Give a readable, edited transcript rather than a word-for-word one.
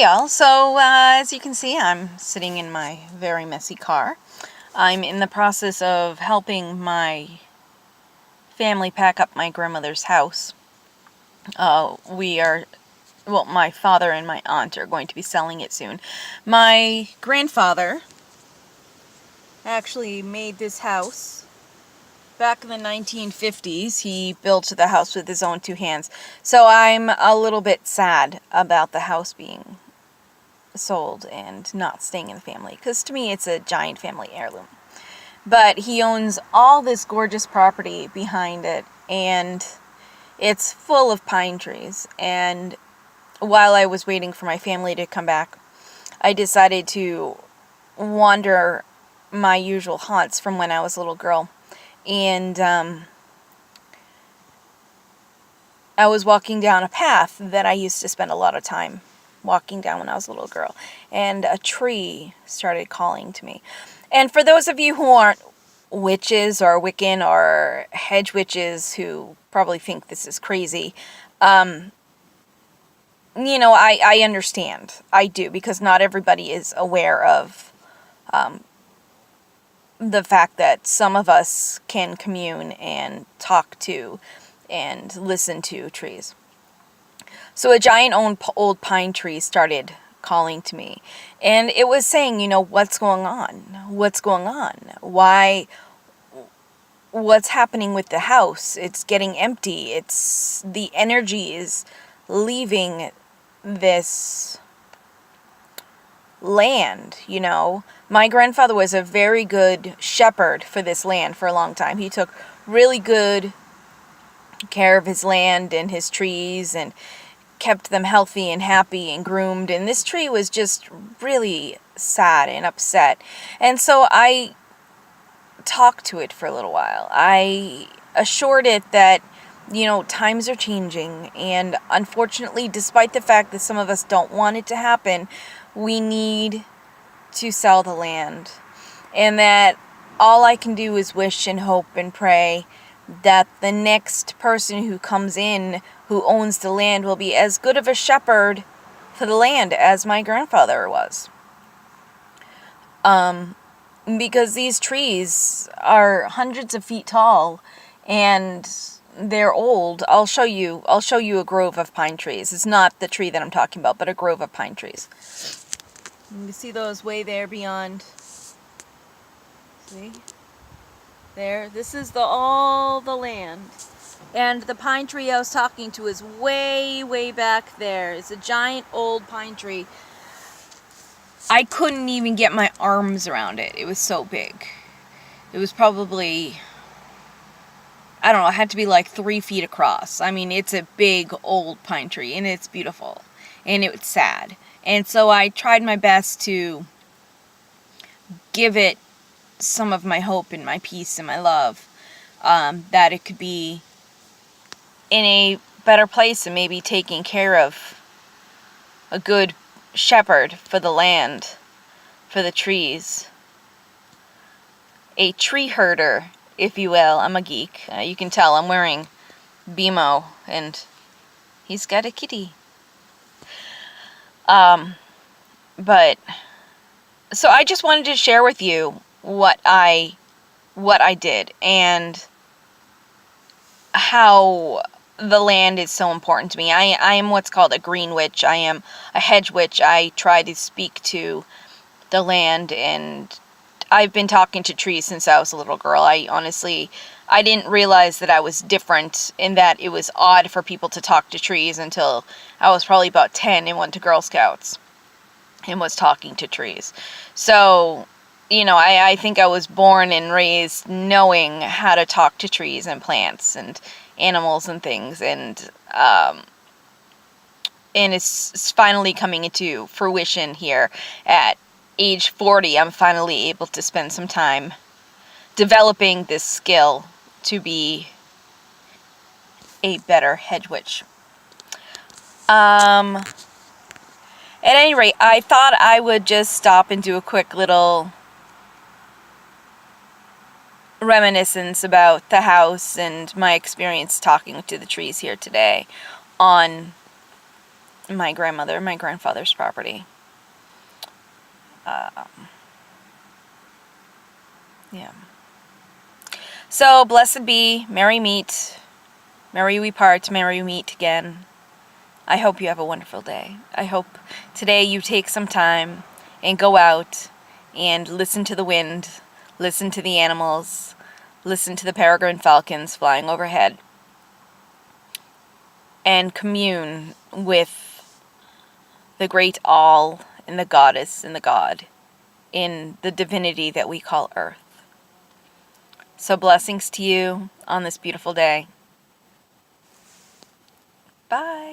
Hey y'all, so as you can see, I'm sitting in my very messy car. I'm in the process of helping my family pack up my grandmother's house. My father and my aunt are going to be selling it soon. My grandfather actually made this house back in the 1950s. He built the house with his own two hands. So I'm a little bit sad about the house being sold and not staying in the family, because to me it's a giant family heirloom. But he owns all this gorgeous property behind it, and it's full of pine trees. And while I was waiting for my family to come back, I decided to wander my usual haunts from when I was a little girl. And I was walking down a path that I used to spend a lot of time walking down when I was a little girl, and a tree started calling to me. And for those of you who aren't witches or Wiccan or hedge witches, who probably think this is crazy, I understand. I do, because not everybody is aware of the fact that some of us can commune and talk to and listen to trees. So a giant old pine tree started calling to me, and it was saying, what's going on? What's going on? Why? What's happening with the house? It's getting empty. The energy is leaving this land, My grandfather was a very good shepherd for this land for a long time. He took really good care of his land and his trees, and kept them healthy and happy and groomed, and this tree was just really sad and upset. And so I talked to it for a little while. I assured it that, times are changing, and unfortunately, despite the fact that some of us don't want it to happen, we need to sell the land, and that all I can do is wish and hope and pray that the next person who comes in who owns the land will be as good of a shepherd for the land as my grandfather was. Because these trees are hundreds of feet tall, and they're old. I'll show you a grove of pine trees. It's not the tree that I'm talking about, but a grove of pine trees. You can see those way there beyond. See? There. This is all the land. And the pine tree I was talking to is way, way back there. It's a giant old pine tree. I couldn't even get my arms around it. It was so big. It was probably, I don't know, it had to be like 3 feet across. I mean, it's a big old pine tree, and it's beautiful. And it's sad. And so I tried my best to give it some of my hope and my peace and my love, that it could be in a better place and maybe taking care of a good shepherd for the land, for the trees. A tree herder, if you will. I'm a geek. You can tell I'm wearing BMO, and he's got a kitty. But so I just wanted to share with you what I did, and how the land is so important to me. I am what's called a green witch. I am a hedge witch. I try to speak to the land, and I've been talking to trees since I was a little girl. I didn't realize that I was different, in that it was odd for people to talk to trees, until I was probably about 10 and went to Girl Scouts and was talking to trees. So, I think I was born and raised knowing how to talk to trees and plants and animals and things, and it's finally coming into fruition here at age 40. I'm finally able to spend some time developing this skill to be a better hedge witch. At any rate, I thought I would just stop and do a quick little reminiscence about the house and my experience talking to the trees here today on my grandmother, my grandfather's property. Yeah. So, blessed be, merry meet, merry we part, merry we meet again. I hope you have a wonderful day. I hope today you take some time and go out and listen to the wind, listen to the animals, listen to the peregrine falcons flying overhead, and commune with the great all and the goddess and the god in the divinity that we call Earth. So blessings to you on this beautiful day. Bye.